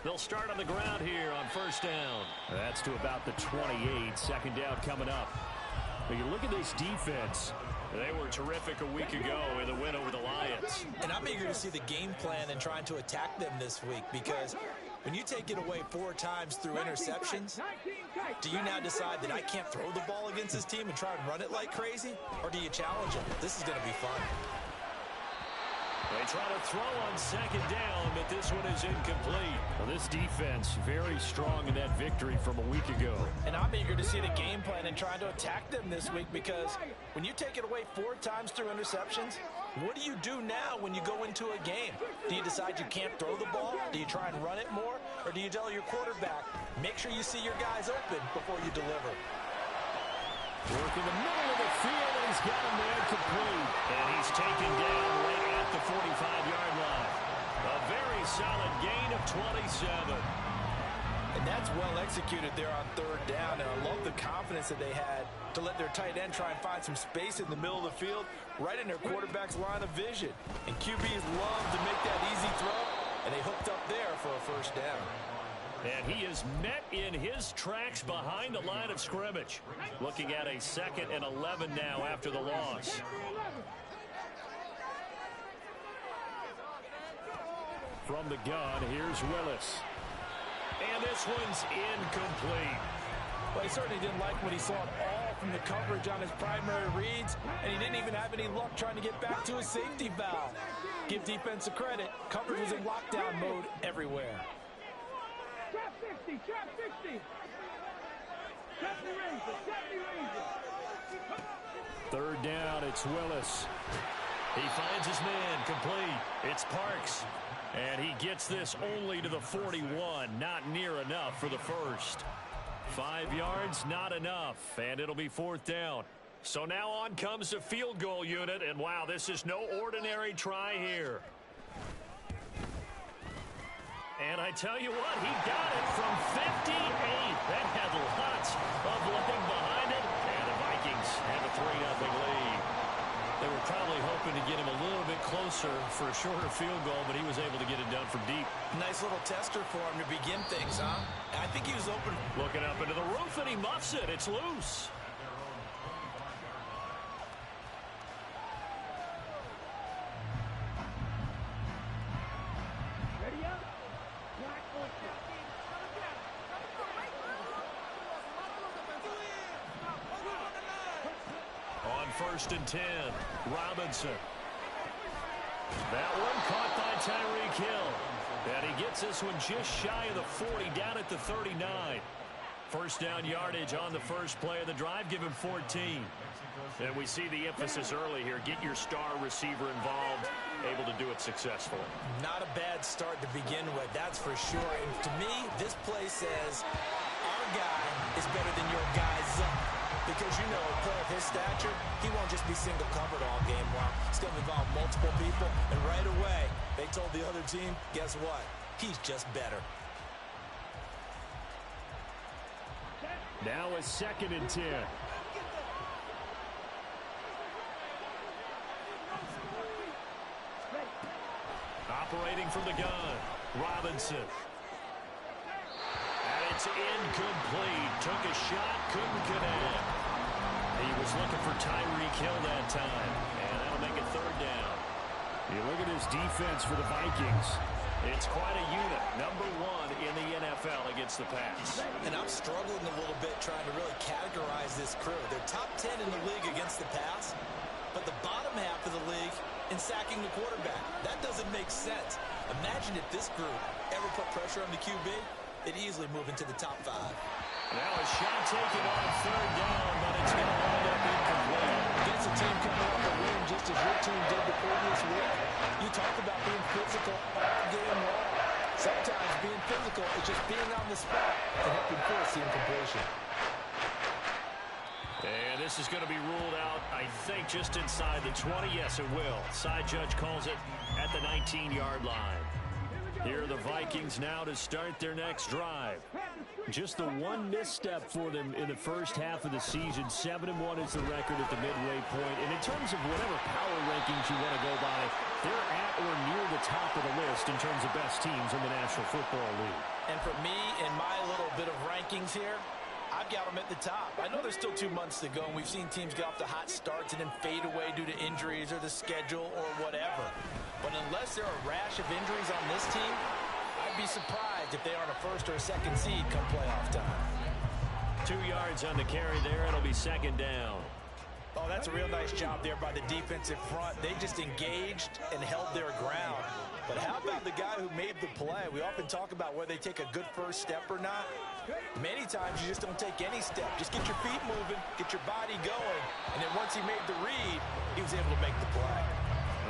They'll start on the ground here on first down. That's to about the 28. Second down coming up. But you look at this defense. They were terrific a week ago in the win over the Lions. And I'm eager to see the game plan and trying to attack them this week, because when you take it away 4 times through interceptions, do you now decide that I can't throw the ball against this team and try and run it like crazy? Or do you challenge them? This is going to be fun. They try to throw on second down, but this one is incomplete. Well, this defense very strong in that victory from a week ago. And I'm eager to see the game plan and trying to attack them this week, because when you take it away 4 times through interceptions, what do you do now when you go into a game? Do you decide you can't throw the ball? Do you try and run it more? Or do you tell your quarterback, make sure you see your guys open before you deliver? Work in the middle of the field, and he's got him there complete. And he's taken down right at the 45-yard line. A very solid gain of 27. And that's well executed there on third down. And I love the confidence that they had to let their tight end try and find some space in the middle of the field, right in their quarterback's line of vision. And QBs love to make that easy throw, and they hooked up there for a first down. And he is met in his tracks behind the line of scrimmage. Looking at a 2nd and 11 now after the loss. From the gun, here's Willis. And this one's incomplete. Well, he certainly didn't like what he saw at all from the coverage on his primary reads, and he didn't even have any luck trying to get back to his safety valve. Give defense a credit. Coverage was in lockdown mode everywhere. Trap 60, trap 60. Trap the Razor, trap the Razor. Third down, it's Willis. He finds his man, complete. It's Parks. And he gets this only to the 41. Not near enough for the first. 5 yards, not enough. And it'll be 4th down. So now on comes the field goal unit. And wow, this is no ordinary try here. And I tell you what, he got it from 58. That had lots of leg behind it. And the Vikings have a 3-0 lead. They were probably hoping to get him a little bit closer for a shorter field goal, but he was able to get it done from deep. Nice little tester for him to begin things, huh? I think he was open. Looking up into the roof, and he muffs it. It's loose. Ready up? Black open. On 1st and 10, Robinson. That one caught by Tyreek Hill. And he gets this one just shy of the 40, down at the 39. First down yardage on the first play of the drive, give him 14. And we see the emphasis early here. Get your star receiver involved, able to do it successfully. Not a bad start to begin with, that's for sure. And to me, this play says our guy is better than your guy's up. Because, you know, a player of his stature, he won't just be single covered all game long. He's going to involve multiple people. And right away, they told the other team, guess what? He's just better. Now a 2nd and 10. Operating from the gun, Robinson. And it's incomplete. Took a shot, couldn't connect. He was looking for Tyreek Hill that time. And that'll make it 3rd down. You look at his defense for the Vikings. It's quite a unit. Number 1 in the NFL against the pass. And I'm struggling a little bit trying to really categorize this crew. They're top 10 in the league against the pass, but the bottom half of the league in sacking the quarterback. That doesn't make sense. Imagine if this group ever put pressure on the QB, they'd easily move into the top 5. Now a shot taken on 3rd down, but it's going to wind up incomplete. Against a team coming off a win just as your team did the previous week, you talk about being physical all game long. Sometimes being physical is just being on the spot and helping force the incompletion. And this is going to be ruled out, I think, just inside the 20. Yes, it will. Side judge calls it at the 19-yard line. Here are the Vikings now to start their next drive. Just the one misstep for them in the first half of the season. 7-1 is the record at the midway point. And in terms of whatever power rankings you want to go by, they're at or near the top of the list in terms of best teams in the National Football League. And for me, in my little bit of rankings here, I've got them at the top. I know there's still 2 months to go, and we've seen teams get off to hot starts and then fade away due to injuries or the schedule or whatever. But unless there are a rash of injuries on this team, I'd be surprised if they aren't a first or a second seed come playoff time. 2 yards on the carry there. It'll be second down. Oh, that's a real nice job there by the defensive front. They just engaged and held their ground. But how about the guy who made the play? We often talk about whether they take a good first step or not. Many times you just don't take any step. Just get your feet moving, get your body going, and then once he made the read, he was able to make the play.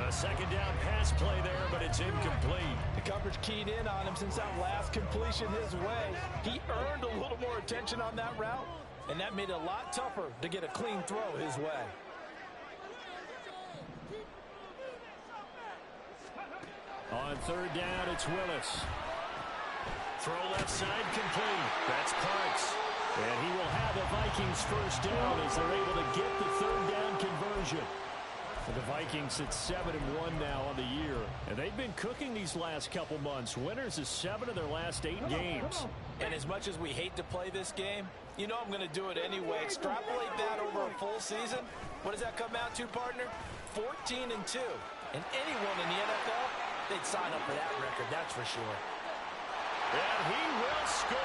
A second down pass play there, but it's incomplete. The coverage keyed in on him since that last completion his way. He earned a little more attention on that route, and that made it a lot tougher to get a clean throw his way. On third down, it's Willis. Throw left side complete. That's Parks. And he will have the Vikings first down as they're able to get the third down conversion. And the Vikings sit 7-1 now on the year. And they've been cooking these last couple months. Winners of 7 of their last 8 games. And as much as we hate to play this game, you know I'm going to do it anyway. Extrapolate that over a full season. What does that come out to, partner? 14-2. And anyone in the NFL, they'd sign up for that record, that's for sure. And he will score.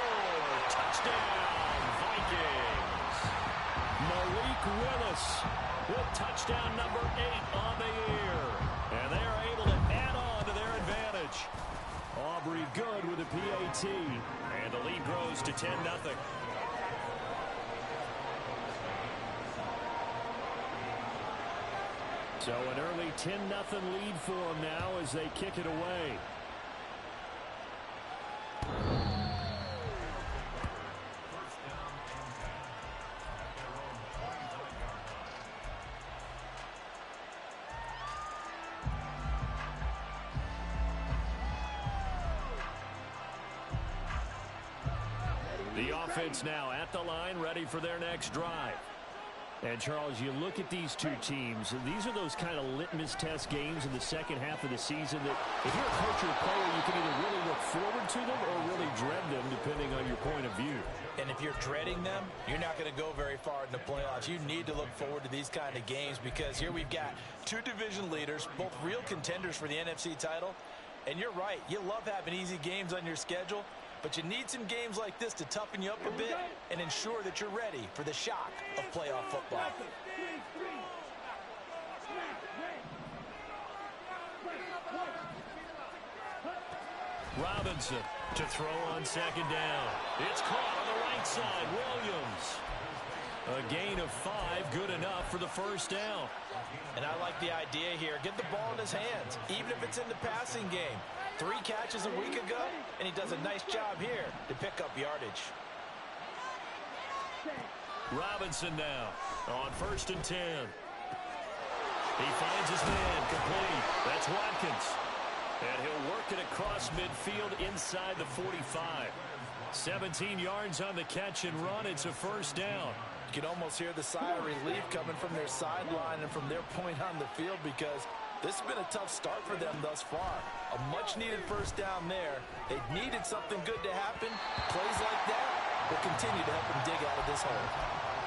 Touchdown, Vikings. Malik Willis with touchdown number 8 on the year. And they are able to add on to their advantage. Aubrey good with a PAT. And the lead grows to 10-0. So an early 10-0 lead for them now as they kick it away. The offense now at the line, ready for their next drive. And, Charles, you look at these two teams, and these are those kind of litmus test games in the second half of the season that if you're a coach or a player, you can either really look forward to them or really dread them, depending on your point of view. And if you're dreading them, you're not going to go very far in the playoffs. You need to look forward to these kind of games because here we've got 2 division leaders, both real contenders for the NFC title. And you're right, you love having easy games on your schedule, but you need some games like this to toughen you up a bit and ensure that you're ready for the shock of playoff football. Robinson to throw on second down. It's caught on the right side. Williams. A gain of 5, good enough for the first down. And I like the idea here. Get the ball in his hands, even if it's in the passing game. 3 catches a week ago, and he does a nice job here to pick up yardage. Robinson now on 1st and 10. He finds his man complete. That's Watkins. And he'll work it across midfield inside the 45. 17 yards on the catch and run. It's a first down. You can almost hear the sigh of relief coming from their sideline and from their point on the field because this has been a tough start for them thus far. A much-needed first down there. They needed something good to happen. Plays like that will continue to help them dig out of this hole.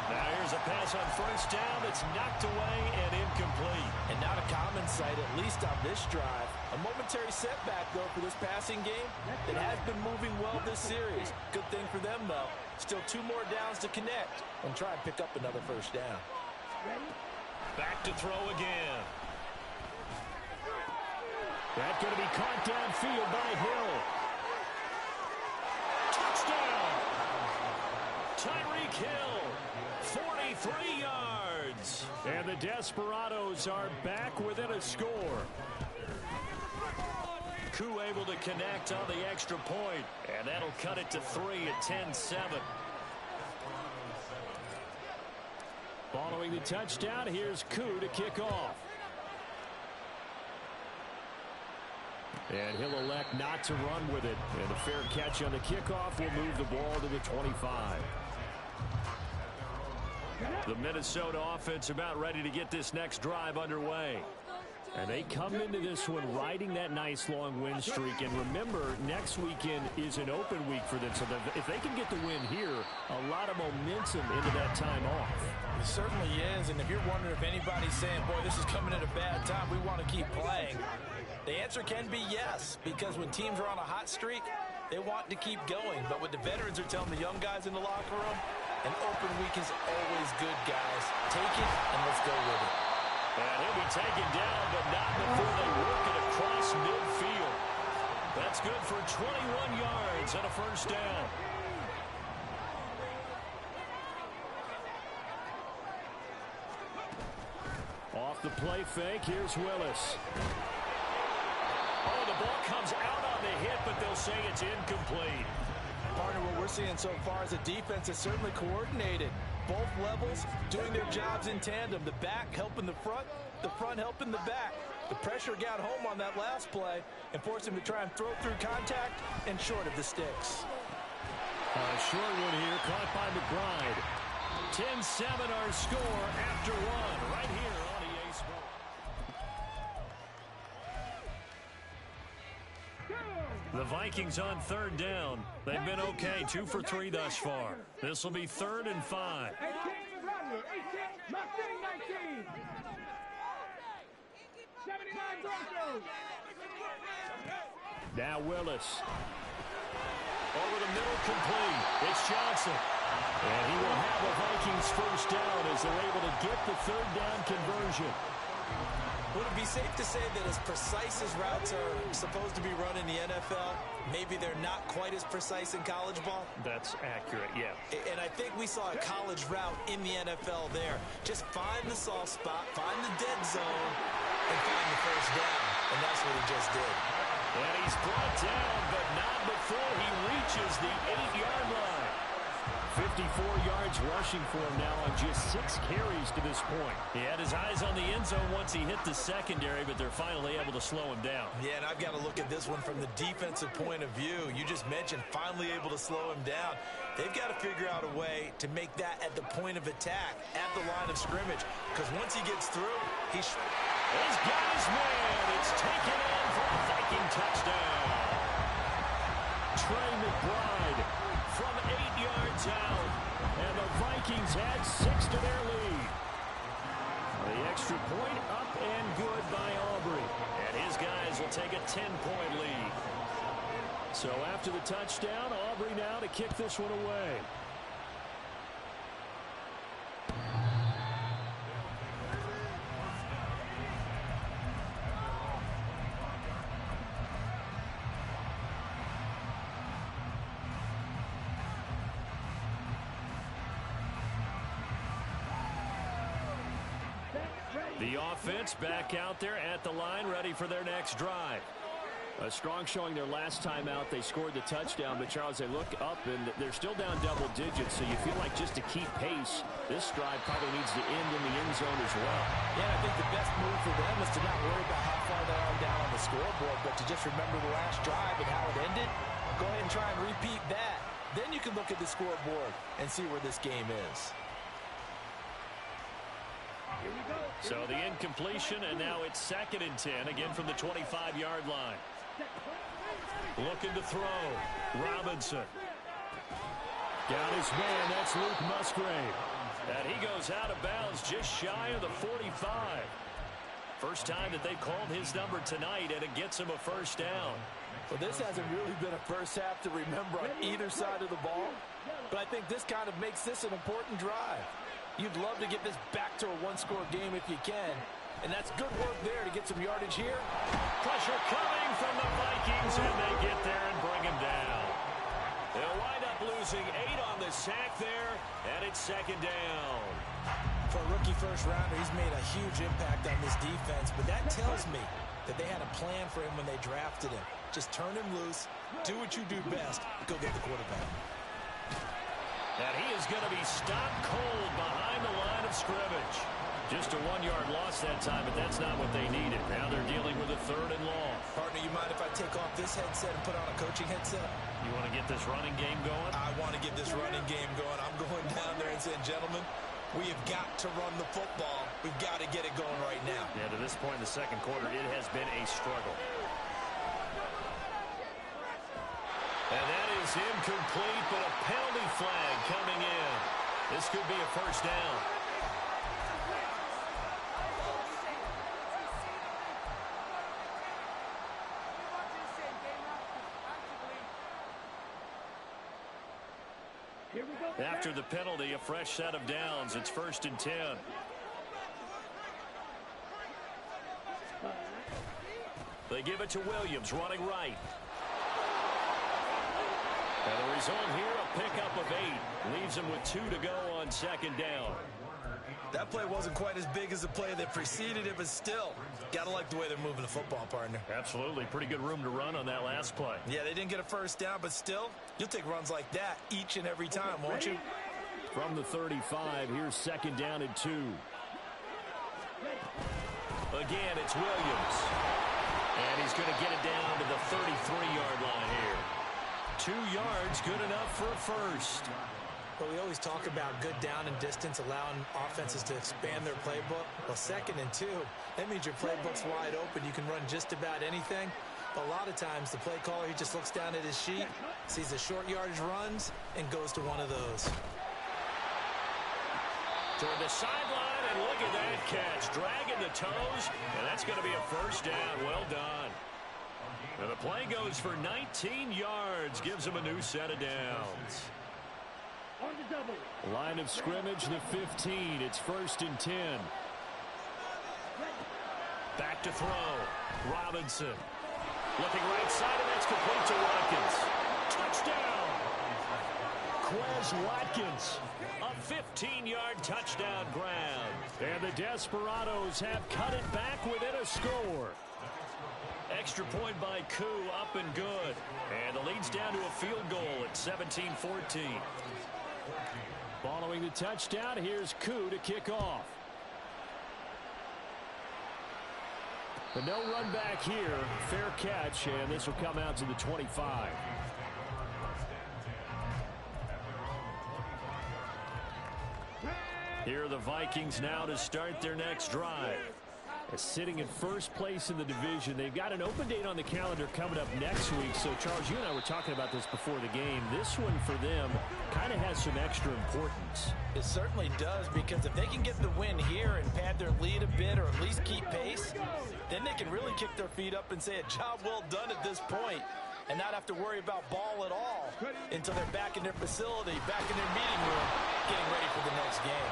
Now here's a pass on first down that's knocked away and incomplete. And not a common sight, at least on this drive. A momentary setback, though, for this passing game that has been moving well this series. Good thing for them, though. Still 2 more downs to connect and try and pick up another first down. Back to throw again. That's going to be caught downfield by Hill. Touchdown! Tyreek Hill, 43 yards. And the Desperados are back within a score. Koo able to connect on the extra point, and that'll cut it to 3 at 10-7. Following the touchdown, here's Koo to kick off. And he'll elect not to run with it. And a fair catch on the kickoff will move the ball to the 25. The Minnesota offense about ready to get this next drive underway. And they come into this one riding that nice long win streak. And remember, next weekend is an open week for them. So if they can get the win here, a lot of momentum into that time off. It certainly is. And if you're wondering if anybody's saying, boy, this is coming at a bad time, we want to keep playing, the answer can be yes. Because when teams are on a hot streak, they want to keep going. But what the veterans are telling the young guys in the locker room, an open week is always good, guys. Take it and let's go with it. And he'll be taken down, but not before they work it across midfield. That's good for 21 yards and a first down. Off the play fake, here's Willis. Oh, the ball comes out on the hit, but they'll say it's incomplete. Partner, what we're seeing so far is a defense is certainly coordinated. Both levels doing their jobs in tandem. The back helping the front helping the back. The pressure got home on that last play and forced him to try and throw through contact and short of the sticks. Short one here, caught by McBride. 10-7 our score after one, right here on EA Sports. The Vikings on third down. They've been okay, 2 for 3 thus far. This will be 3rd and 5. 18, Mustang 19. 79 Broncos. Now Willis. Over the middle, complete. It's Johnson. And he will have a Vikings first down as they're able to get the third down conversion. Would it be safe to say that as precise as routes are supposed to be run in the NFL, maybe they're not quite as precise in college ball? That's accurate, yeah. And I think we saw a college route in the NFL there. Just find the soft spot, find the dead zone, and find the first down. And that's what he just did. And he's brought down, but not before he reaches the 8-yard line. 54 yards rushing for him now on just 6 carries to this point. He had his eyes on the end zone once he hit the secondary, but they're finally able to slow him down. Yeah, and I've got to look at this one from the defensive point of view. You just mentioned finally able to slow him down. They've got to figure out a way to make that at the point of attack, at the line of scrimmage, because once he gets through, he's got his man. It's taken in for a Viking touchdown. Trey McBride from 8 yards out, and the Vikings add 6 to their lead. The extra point up and good by Aubrey, and his guys will take a 10-point lead. So after the touchdown, Aubrey now to kick this one away. The offense back out there at the line, ready for their next drive. A strong showing their last time out. They scored the touchdown, but Charles, they look up and they're still down double digits, so you feel like just to keep pace, this drive probably needs to end in the end zone as well. Yeah, I think the best move for them is to not worry about how far they are down on the scoreboard, but to just remember the last drive and how it ended. Go ahead and try and repeat that. Then you can look at the scoreboard and see where this game is. So the incompletion, and now it's 2nd and 10, again from the 25-yard line. Looking to throw. Robinson. Got his man, that's Luke Musgrave. And he goes out of bounds just shy of the 45. First time that they called his number tonight, and it gets him a first down. Well, this hasn't really been a first half to remember on either side of the ball, but I think this kind of makes this an important drive. You'd love to get this back to a one-score game if you can, and that's good work there to get some yardage here. Pressure coming from the Vikings, and they get there and bring him down. They'll wind up losing 8 on the sack there, and it's 2nd down. For a rookie first-rounder, he's made a huge impact on this defense, but that tells me that they had a plan for him when they drafted him. Just turn him loose, do what you do best, go get the quarterback. And he is going to be stopped cold behind the line of scrimmage. Just a 1-yard loss that time, but that's not what they needed. Now they're dealing with a 3rd and long. Partner, you mind if I take off this headset and put on a coaching headset? You want to get this running game going? I want to get this running game going. I'm going down there and saying, gentlemen, We have got to run the football. We've got to get it going right now. Yeah, to this point in the second quarter, it has been a struggle. And that is incomplete, but a penalty flag coming in. This could be a first down. After the penalty, a fresh set of downs. It's 1st and 10. They give it to Williams, running right. And the result here, a pickup of 8. Leaves him with 2 to go on 2nd down. That play wasn't quite as big as the play that preceded it, but still, gotta like the way they're moving the football, partner. Absolutely. Pretty good room to run on that last play. Yeah, they didn't get a first down, but still, you'll take runs like that each and every time, won't you? From the 35, here's 2nd down and 2. Again, it's Williams. And he's going to get it down to the 33-yard line here. 2 yards, good enough for a first. But we always talk about good down and distance, allowing offenses to expand their playbook. Well, 2nd and 2, that means your playbook's wide open. You can run just about anything. But a lot of times, the play caller, he just looks down at his sheet, sees the short yardage runs, and goes to one of those. Toward the sideline, and look at that catch. Dragging the toes, and that's going to be a first down. Well done. And the play goes for 19 yards, gives him a new set of downs. Line of scrimmage, the 15. It's 1st and 10. Back to throw. Robinson. Looking right side, and that's complete to Watkins. Touchdown! Quez Watkins. A 15-yard touchdown grab. And the Desperados have cut it back within a score. Extra point by Koo, up and good. And the lead's down to a field goal at 17-14. Following the touchdown, here's Koo to kick off. But no run back here. Fair catch, and this will come out to the 25. Here are the Vikings now to start their next drive. Sitting in first place in the division. They've got an open date on the calendar coming up next week. So, Charles, you and I were talking about this before the game. This one for them kind of has some extra importance. It certainly does, because if they can get the win here and pad their lead a bit, or at least keep pace, then they can really kick their feet up and say a job well done at this point, and not have to worry about ball at all until they're back in their facility, back in their meeting room, getting ready for the next game.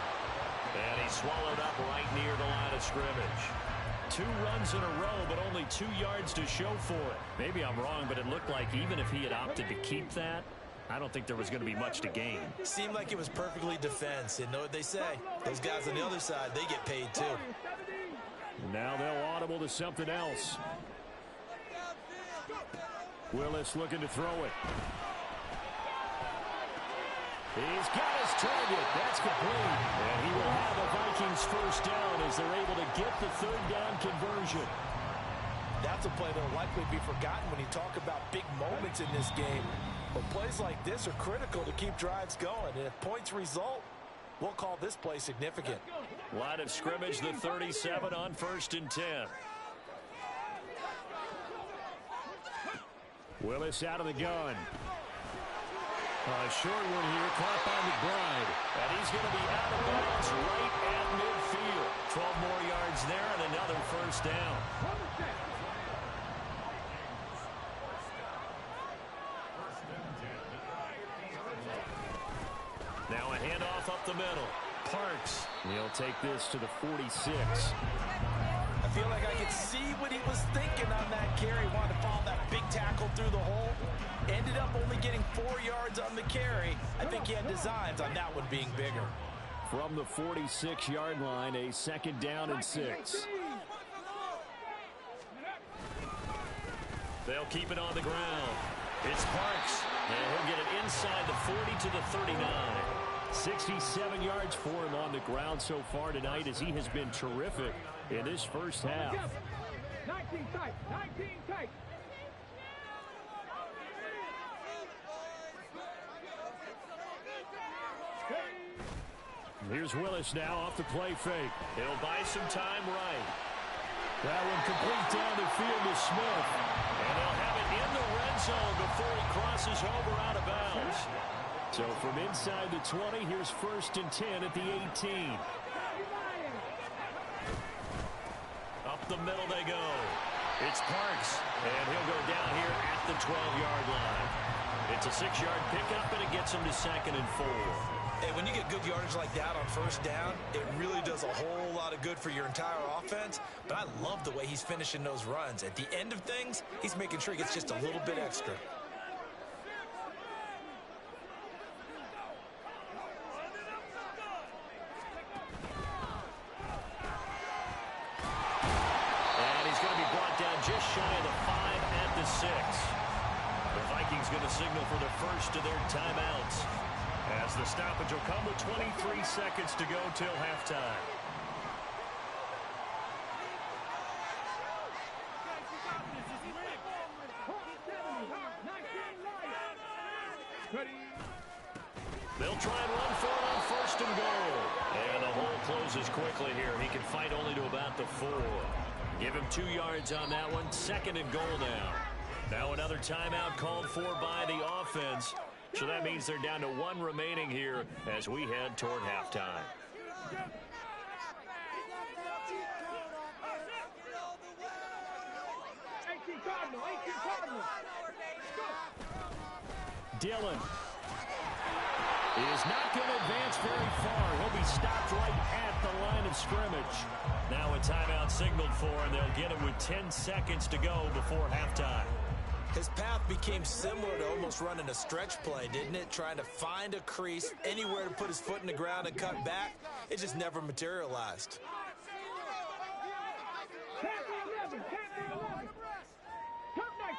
And he swallowed up right near the line of scrimmage. 2 runs in a row, but only 2 yards to show for it. Maybe I'm wrong, but it looked like even if he had opted to keep that, I don't think there was going to be much to gain. Seemed like it was perfectly defense. And know what they say? Those guys on the other side, they get paid too. Now they'll audible to something else. Willis looking to throw it. He's got his target. That's complete. And he will have a Vikings first down as they're able to get the 3rd down conversion. That's a play that will likely be forgotten when you talk about big moments in this game. But plays like this are critical to keep drives going. And if points result, we'll call this play significant. Line of scrimmage, the 37 on 1st and 10. Willis out of the gun. A short one here, caught by McBride. And he's going to be out of bounds right at midfield. 12 more yards there and another first down. Now a handoff up the middle. Parks. He'll take this to the 46. I feel like I could see what he was thinking on that carry. Wanted to follow that big tackle through the hole. Ended up only getting 4 yards on the carry. I think he had designs on that one being bigger. From the 46-yard line, a 2nd down and 6. They'll keep it on the ground. It's Parks. And he'll get it inside the 40 to the 39. 67 yards for him on the ground so far tonight, as he has been terrific in this first half. 19 tight, 19 tight. Here's Here's Willis now off the play fake. He'll buy some time right. That one complete down the field to Smith. And they'll have it in the red zone before he crosses over out of bounds. So from inside the 20, here's 1st and 10 at the 18. Up the middle they go. It's Parks, and he'll go down here at the 12-yard line. It's a 6-yard pickup, and it gets him to 2nd and 4. Hey, when you get good yardage like that on 1st down, it really does a whole lot of good for your entire offense. But I love the way he's finishing those runs. At the end of things, he's making sure he gets just a little bit extra. Just shy of the 5 at the 6. The Vikings going to signal for the first of their timeouts, as the stoppage will come with 23 seconds to go till halftime. They'll try and run for it on 1st and goal. And the hole closes quickly here. He can fight only to about the 4. Give him 2 yards on that one. 2nd and goal now. Now another timeout called for by the offense. So that means they're down to 1 remaining here as we head toward halftime. Dillon is not going to advance very far. He'll be stopped right at the line of scrimmage. Now a timeout signaled for, and they'll get it with 10 seconds to go before halftime. His path became similar to almost running a stretch play, didn't it? Trying to find a crease, anywhere to put his foot in the ground and cut back. It just never materialized. Cup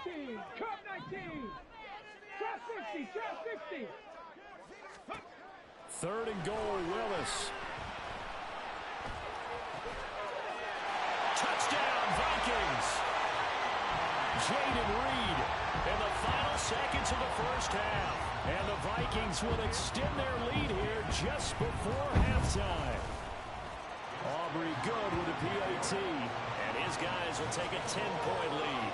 19, Cup 19. Shot 50, shot 50. 3rd and goal, Willis. Touchdown, Vikings. Jaden Reed in the final seconds of the 1st half. And the Vikings will extend their lead here just before halftime. Aubrey good with a PAT. And his guys will take a 10-point lead.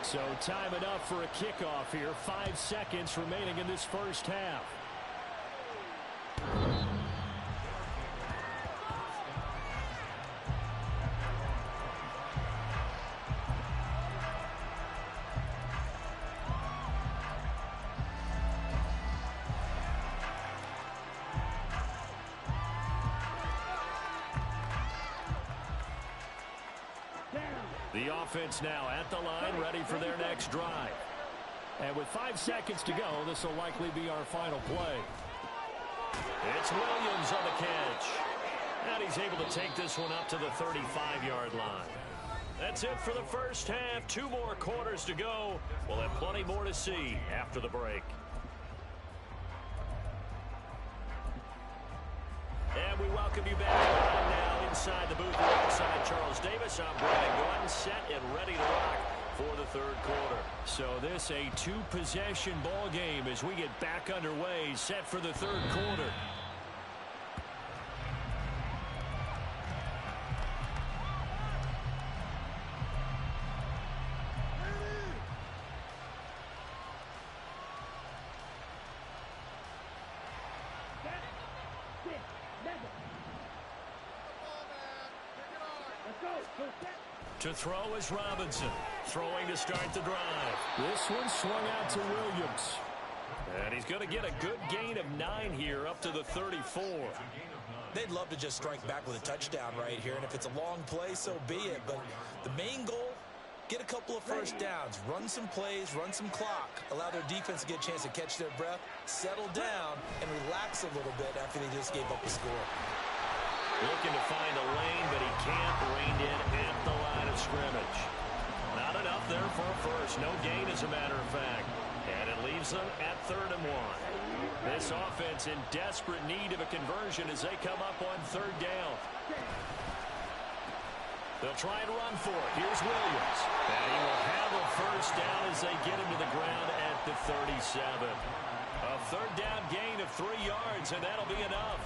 So time enough for a kickoff here. 5 seconds remaining in this 1st half. The offense now at the line, ready for their next drive. And with 5 seconds to go, this will likely be our final play. It's Williams on the catch. And he's able to take this one up to the 35-yard line. That's it for the 1st half. 2 more quarters to go. We'll have plenty more to see after the break. And we welcome you back now inside the booth alongside Charles Davis. I'm Brandon Gordon, set and ready to rock for the 3rd quarter. So this a 2-possession ball game as we get back underway, set for the 3rd quarter. To throw is Robinson. Throwing to start the drive. This one swung out to Williams. And he's going to get a good gain of 9 here up to the 34. They'd love to just strike back with a touchdown right here. And if it's a long play, so be it. But the main goal, get a couple of 1st downs. Run some plays, run some clock. Allow their defense to get a chance to catch their breath, settle down, and relax a little bit after they just gave up a score. Looking to find a lane, but he can't. Reined in at the line of scrimmage. Not enough there for a first. No gain, as a matter of fact. And it leaves them at 3rd and 1. This offense in desperate need of a conversion as they come up on 3rd down. They'll try and run for it. Here's Williams. And he will have a first down as they get him to the ground at the 37. A third down gain of 3 yards, and that'll be enough.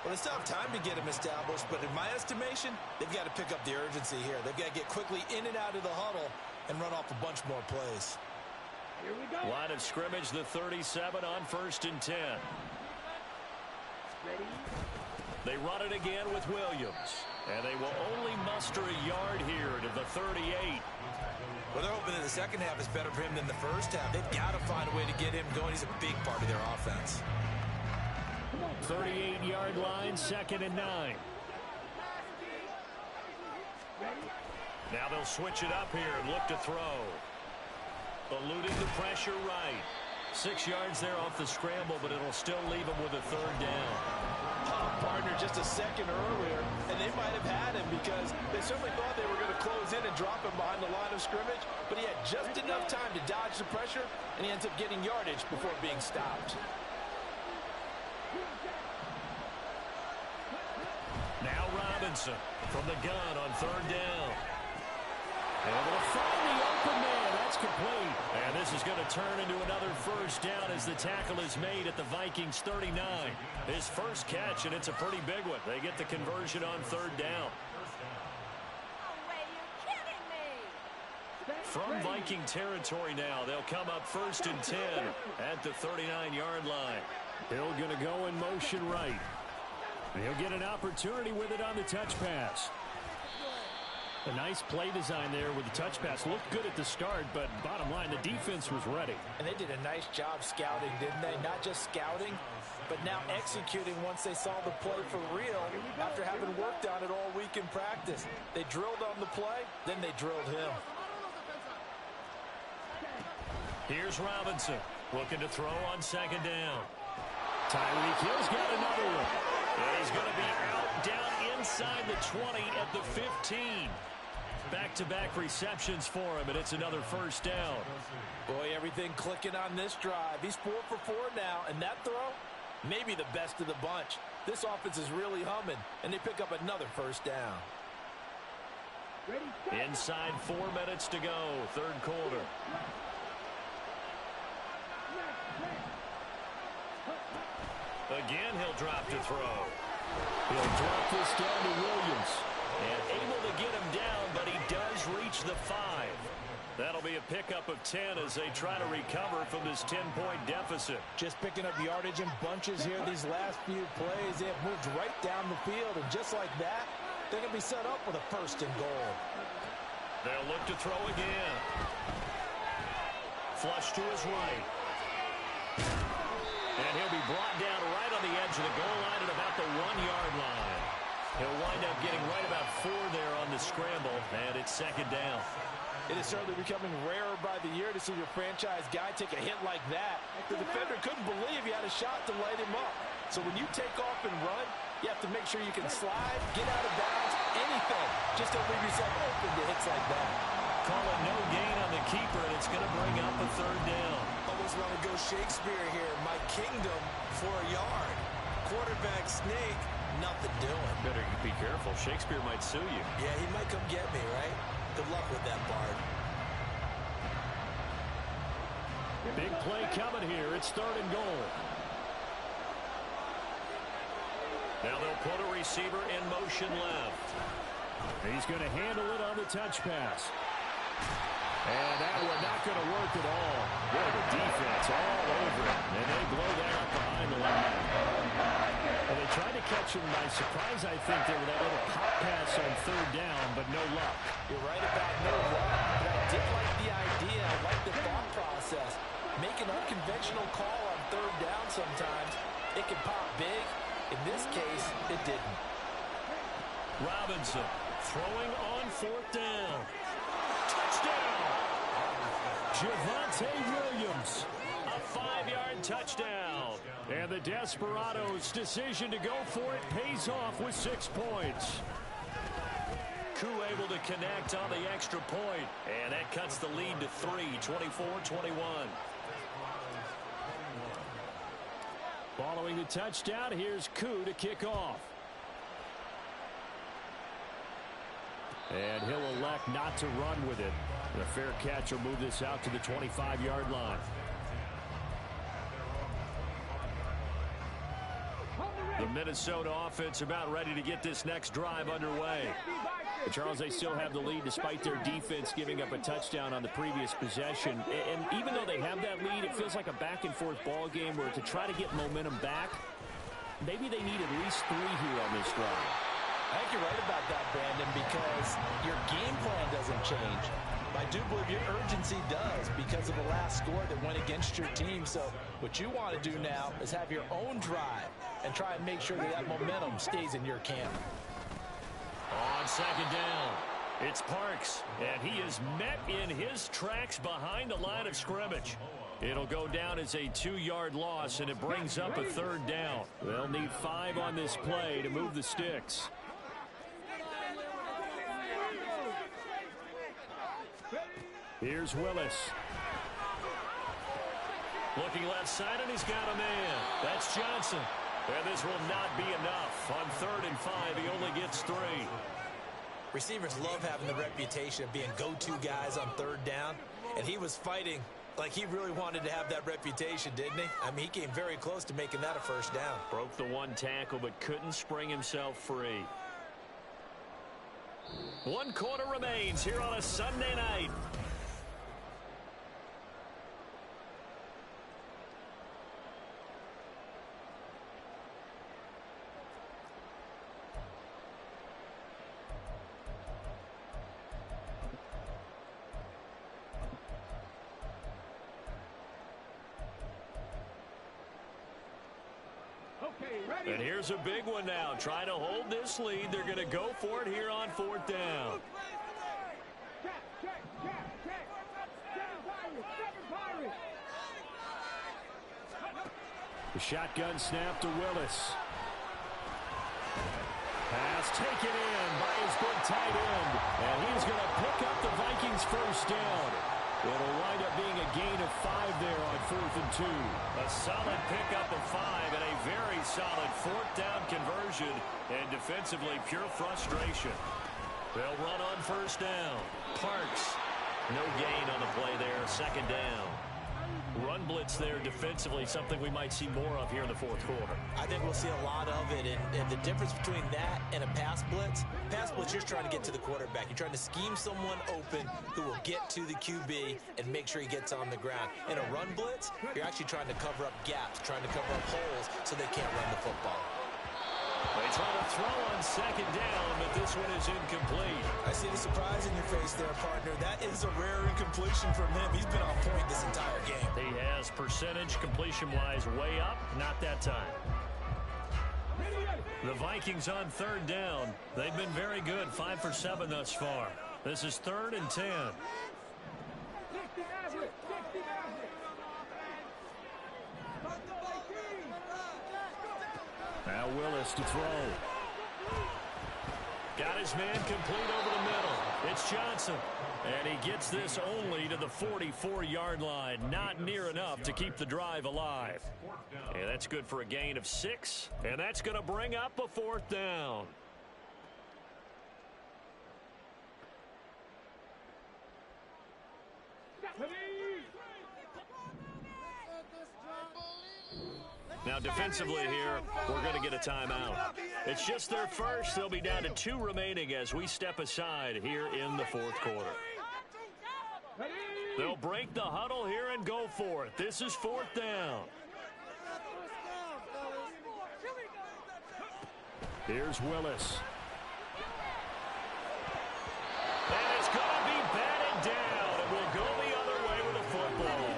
Well, it's not time to get him established, but in my estimation, they've got to pick up the urgency here. They've got to get quickly in and out of the huddle and run off a bunch more plays. Here we go. Line of scrimmage, the 37 on 1st and 10. Ready? They run it again with Williams. And they will only muster a yard here to the 38. Well, they're hoping that the second half is better for him than the first half. They've got to find a way to get him going. He's a big part of their offense. 38-yard line, 2nd and 9. Now they'll switch it up here and look to throw. Eluding the pressure right. 6 yards there off the scramble, but it'll still leave him with a 3rd down. Partner just a second earlier, and they might have had him because they certainly thought they were going to close in and drop him behind the line of scrimmage, but he had just enough time to dodge the pressure, and he ends up getting yardage before being stopped. Now Robinson from the gun on 3rd down. Able to find the open man. That's complete. And this is going to turn into another first down as the tackle is made at the Vikings 39. His first catch, and it's a pretty big one. They get the conversion on 3rd down. No way, you're kidding me. From Viking territory now, they'll come up 1st and 10 at the 39-yard line. Hill going to go in motion right. He'll get an opportunity with it on the touch pass. A nice play design there with the touch pass. Looked good at the start, but bottom line, the defense was ready. And they did a nice job scouting, didn't they? Not just scouting, but now executing once they saw the play for real after having worked on it all week in practice. They drilled on the play, then they drilled him. Here's Robinson looking to throw on 2nd down. Tyreek Hill's got another one. And he's going to be out down inside the 20 at the 15. Back-to-back receptions for him, and it's another first down. Boy, everything clicking on this drive. He's 4 for 4 now, and that throw, maybe the best of the bunch. This offense is really humming, and they pick up another first down. Ready? Inside 4 minutes to go, 3rd quarter. Again, he'll drop to throw. He'll drop this down to Williams. And able to get him down, but he does reach the 5. That'll be a pickup of 10 as they try to recover from this 10-point deficit. Just picking up yardage in bunches here these last few plays. They have moved right down the field, and just like that, they're going to be set up with a 1st and goal. They'll look to throw again. Flush to his right. And he'll be brought down right on the edge of the goal line at about the 1-yard line. He'll wind up getting right about 4 there on the scramble, and it's 2nd down. It is certainly becoming rarer by the year to see your franchise guy take a hit like that. The defender couldn't believe he had a shot to light him up. So when you take off and run, you have to make sure you can slide, get out of bounds, anything. Just don't leave yourself open to hits like that. Call it no gain on the keeper, and it's going to bring up a 3rd down. Almost want to go Shakespeare here. My kingdom for a yard. Quarterback sneak, nothing doing. Better be careful. Shakespeare might sue you. Yeah, he might come get me, right? Good luck with that, Bard. Big play coming here. It's 3rd and goal. Now they'll put a receiver in motion left. He's going to handle it on the touch pass. And that one not going to work at all. Boy, the defense all over it. And they blow that up behind the line. Well, they tried to catch him by surprise, I think, there with that little pop pass on 3rd down, but no luck. You're right about no luck, but I did like the idea. I like the thought process. Make an unconventional call on 3rd down sometimes. It can pop big. In this case, it didn't. Robinson throwing on 4th down. Touchdown! Javonte Williams. A 5-yard touchdown. And the Desperados' decision to go for it pays off with 6 points. Koo able to connect on the extra point. And that cuts the lead to 3, 24-21. Following the touchdown, here's Koo to kick off. And he'll elect not to run with it. And a fair catch will move this out to the 25-yard line. The Minnesota offense about ready to get this next drive underway. But Charles, they still have the lead despite their defense giving up a touchdown on the previous possession. And even though they have that lead, it feels like a back-and-forth ball game where to try to get momentum back, maybe they need at least 3 here on this drive. I think you're right about that, Brandon, because your game plan doesn't change. I do believe your urgency does because of the last score that went against your team. So what you want to do now is have your own drive and try and make sure that that momentum stays in your camp. On second down, it's Parks, and he is met in his tracks behind the line of scrimmage. It'll go down as a 2-yard loss, and it brings up a 3rd down. They'll need 5 on this play to move the sticks. Here's Willis. Looking left side, and he's got a man. That's Johnson. And this will not be enough. On 3rd and 5, he only gets 3. Receivers love having the reputation of being go-to guys on 3rd down. And he was fighting like he really wanted to have that reputation, didn't he? I mean, he came very close to making that a 1st down. Broke the 1 tackle, but couldn't spring himself free. 1 quarter remains here on a Sunday night. And here's a big one now. Trying to hold this lead. They're going to go for it here on 4th down. The shotgun snap to Willis. Pass taken in by his big tight end. And he's going to pick up the Vikings' 1st down. It'll wind up being a gain of 5 there on 4th and 2. A solid pickup of 5 and a very solid 4th down conversion. And defensively, pure frustration. They'll run on 1st down. Parks, no gain on the play there. 2nd down. Run blitz there defensively, something we might see more of here in the 4th quarter. I think we'll see a lot of it, and the difference between that and a pass blitz, you're trying to get to the quarterback. You're trying to scheme someone open who will get to the QB and make sure he gets on the ground. In a run blitz, you're actually trying to cover up gaps, trying to cover up holes so they can't run the football. They try to throw on 2nd down, but this one is incomplete. I see the surprise in your face there, partner. That is a rare incompletion from him. He's been on point this entire game. He has percentage completion-wise way up, not that time. The Vikings on 3rd down. They've been very good, 5 for 7 thus far. This is 3rd and 10. Now Willis to throw. Got his man complete over the middle. It's Johnson. And he gets this only to the 44-yard line. Not near enough to keep the drive alive. And that's good for a gain of 6. And that's going to bring up a 4th down. Now defensively here, we're going to get a timeout. It's just their first. They'll be down to 2 remaining as we step aside here in the 4th quarter. They'll break the huddle here and go for it. This is 4th down. Here's Willis. And it's going to be batted down. It will go the other way with the football.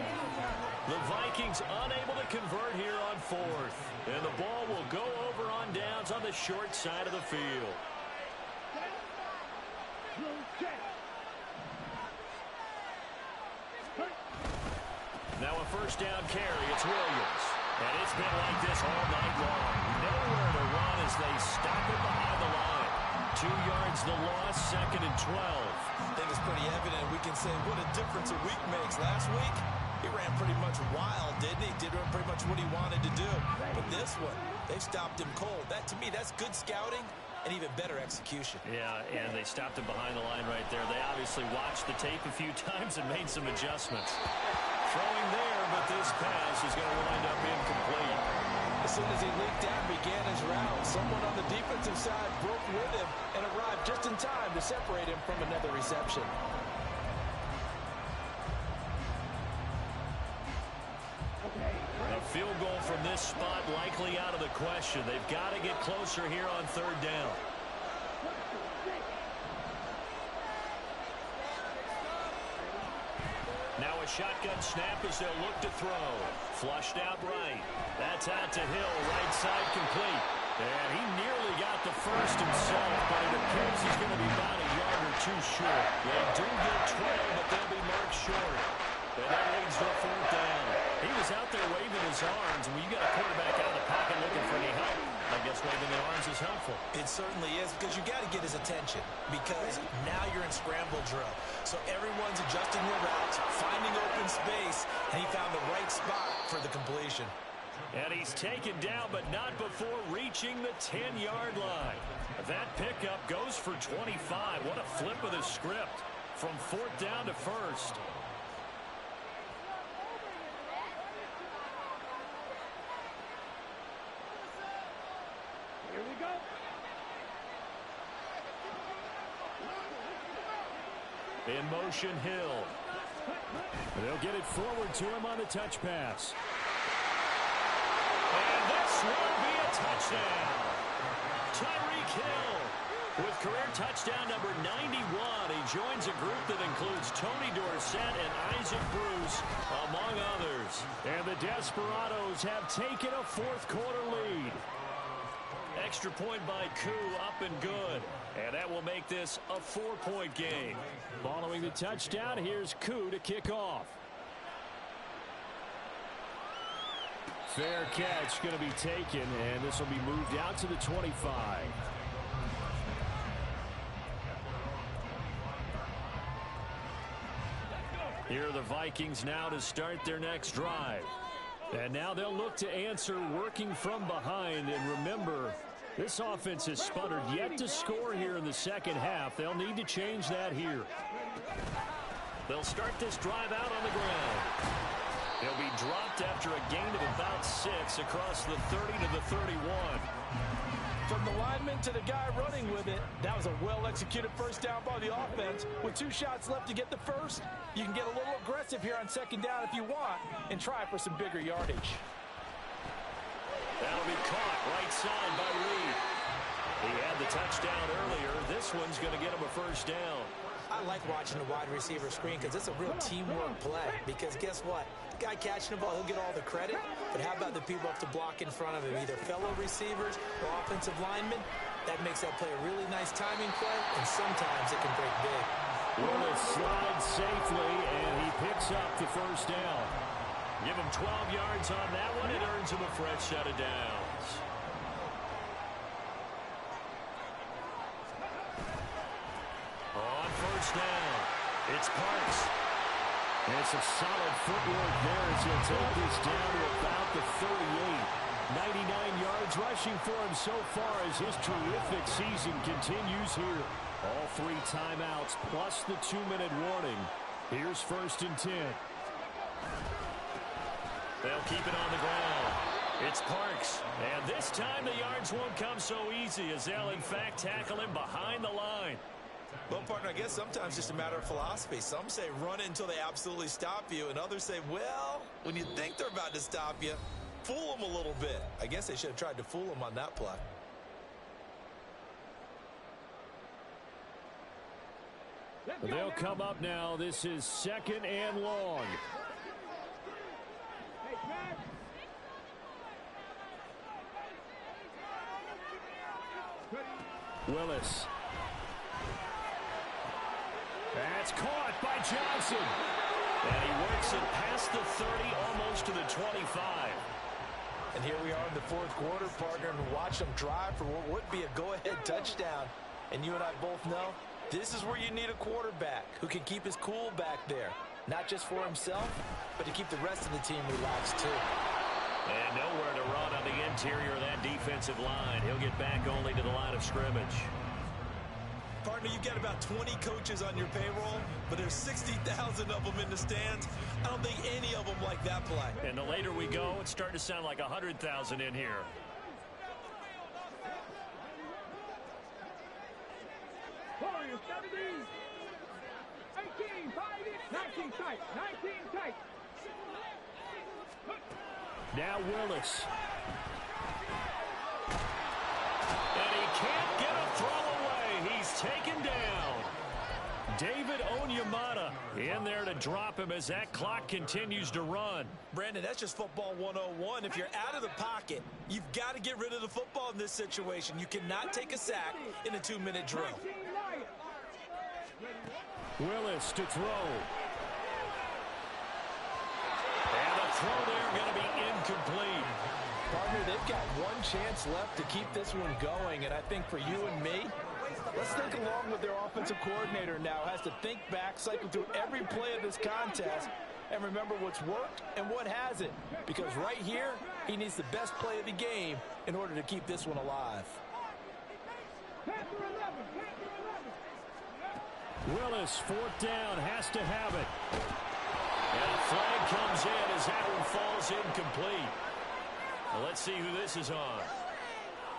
The Vikings unable to convert here on 4th. And the ball will go over on downs on the short side of the field. Now a 1st down carry. It's Williams. And it's been like this all night long. Nowhere to run as they stop it behind the line. 2 yards the loss, 2nd and 12. I think it's pretty evident. We can say what a difference a week makes. Last week, he ran pretty much wild, didn't he? Did pretty much what he wanted to do. But this one, they've stopped him cold. That, to me, that's good scouting and even better execution. Yeah, and they stopped him behind the line right there. They obviously watched the tape a few times and made some adjustments. Throwing there, but this pass is going to wind up incomplete. As soon as he leaked out and began his route, someone on the defensive side broke with him and arrived just in time to separate him from another reception. A field goal from this spot likely out of the question. They've got to get closer here on third down. Now a shotgun snap as they'll look to throw. Flushed out right. That's out to Hill. Right side complete. And he nearly got the first himself, but it appears he's going to be about a yard or two short. They do get 12, but they'll be marked short. And that leads to a fourth down. He was out there waving his arms, and when you got a quarterback out of the pocket looking for any help, I guess waving the arms is helpful. It certainly is, because you got to get his attention, because now you're in scramble drill. So everyone's adjusting their routes, finding open space, and he found the right spot for the completion. And he's taken down, but not before reaching the 10-yard line. That pickup goes for 25. What a flip of the script from fourth down to first. Here we go. In motion, Hill. They'll get it forward to him on the touch pass. And this will be a touchdown. Tyreek Hill with career touchdown number 91. He joins a group that includes Tony Dorsett and Isaac Bruce, among others. And the Desperados have taken a fourth-quarter lead. Extra point by Koo, up and good. And that will make this a 4-point game. Following the touchdown, here's Koo to kick off. Fair catch going to be taken, and this will be moved out to the 25. Here are the Vikings now to start their next drive. And now they'll look to answer working from behind. And remember, this offense has sputtered yet to score here in the second half. They'll need to change that here. They'll start this drive out on the ground. They'll be dropped after a gain of about 6 across the 30 to the 31. From the lineman to the guy running with it, that was a well-executed first down by the offense. With 2 shots left to get the first, you can get a little aggressive here on second down if you want and try for some bigger yardage. That'll be caught right side by Reed. He had the touchdown earlier. This one's going to get him a first down. I like watching the wide receiver screen because it's a real teamwork play. Because guess what? The guy catching the ball, he'll get all the credit. But how about the people up to block in front of him, either fellow receivers or offensive linemen? That makes that play a really nice timing play, and sometimes it can break big. Willis slides safely, and he picks up the first down. Give him 12 yards on that one. It earns him a fresh set of downs. On first down, it's Parks. And it's a solid footwork there as he'll take this down to about the 38. 99 yards rushing for him so far as his terrific season continues here. All 3 timeouts plus the 2-minute warning. Here's first and 10. They'll keep it on the ground. It's Parks. And this time the yards won't come so easy as they'll in fact tackle him behind the line. Well, partner, I guess sometimes it's just a matter of philosophy. Some say run it until they absolutely stop you, and others say, well, when you think they're about to stop you, fool them a little bit. I guess they should have tried to fool them on that play. They'll come up now. This is second and long. Willis. That's caught by Johnson. And he works it past the 30, almost to the 25. And here we are in the fourth quarter, partner, and watch them drive for what would be a go-ahead touchdown. And you and I both know this is where you need a quarterback who can keep his cool back there. Not just for himself, but to keep the rest of the team relaxed, too. And nowhere to run on the interior of that defensive line. He'll get back only to the line of scrimmage. Partner, you've got about 20 coaches on your payroll, but there's 60,000 of them in the stands. I don't think any of them like that play. And the later we go, it's starting to sound like 100,000 in here. Warriors 17. 18, 19 tight, 19 tight. Now Willis. And he can't get a throw away. He's taken down. David Onyemata in there to drop him as that clock continues to run. Brandon, that's just football 101. If you're out of the pocket, you've got to get rid of the football in this situation. You cannot take a sack in a 2-minute drill. Willis to throw. And the throw there going to be incomplete. Partner, they've got one chance left to keep this one going, and I think for you and me, let's think along with their offensive coordinator now. Has to think back, cycle through every play of this contest, and remember what's worked and what hasn't. Because right here, he needs the best play of the game in order to keep this one alive. Willis, fourth down, has to have it. And a flag comes in as that one falls incomplete. Well, let's see who this is on.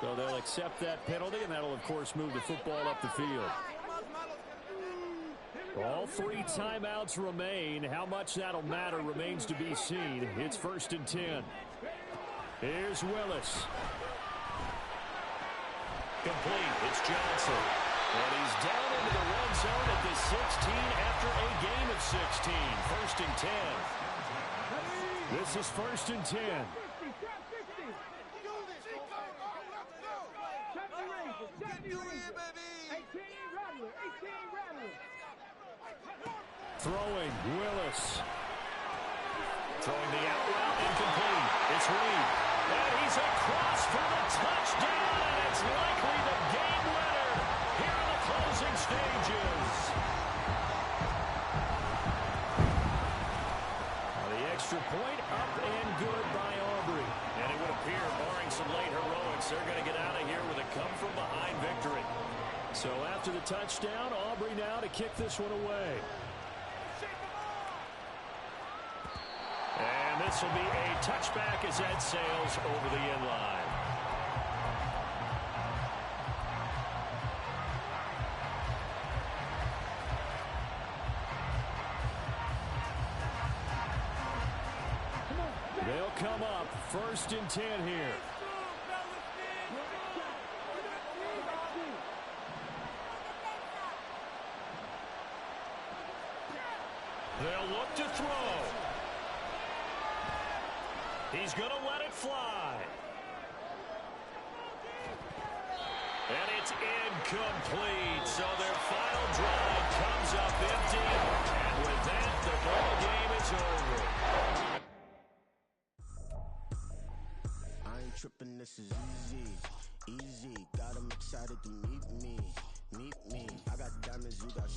So they'll accept that penalty, and that'll, of course, move the football up the field. All 3 timeouts remain. How much that'll matter remains to be seen. It's 1st and 10. Here's Willis. Complete. It's Johnson. And he's down into the red zone at the 16 after a gain of 16. 1st and 10. This is 1st and 10. Throwing, Willis. Throwing the out route, incomplete. It's Reed. And he's across for the touchdown, and it's likely the game winner here in the closing stages. The extra point up and good by Aubrey. And it would appear, barring some late heroics, they're going to get out of here with a come-from-behind victory. So after the touchdown, Aubrey now to kick this one away. And this will be a touchback as that sails over the end line. They'll come up 1st and 10 here. They'll look to throw. He's going to let it fly. And it's incomplete. So their final drive comes up empty. And with that, the ball game is over. I ain't tripping, this is easy. Easy. Got 'em excited to meet me. Meet me. I got diamonds, you got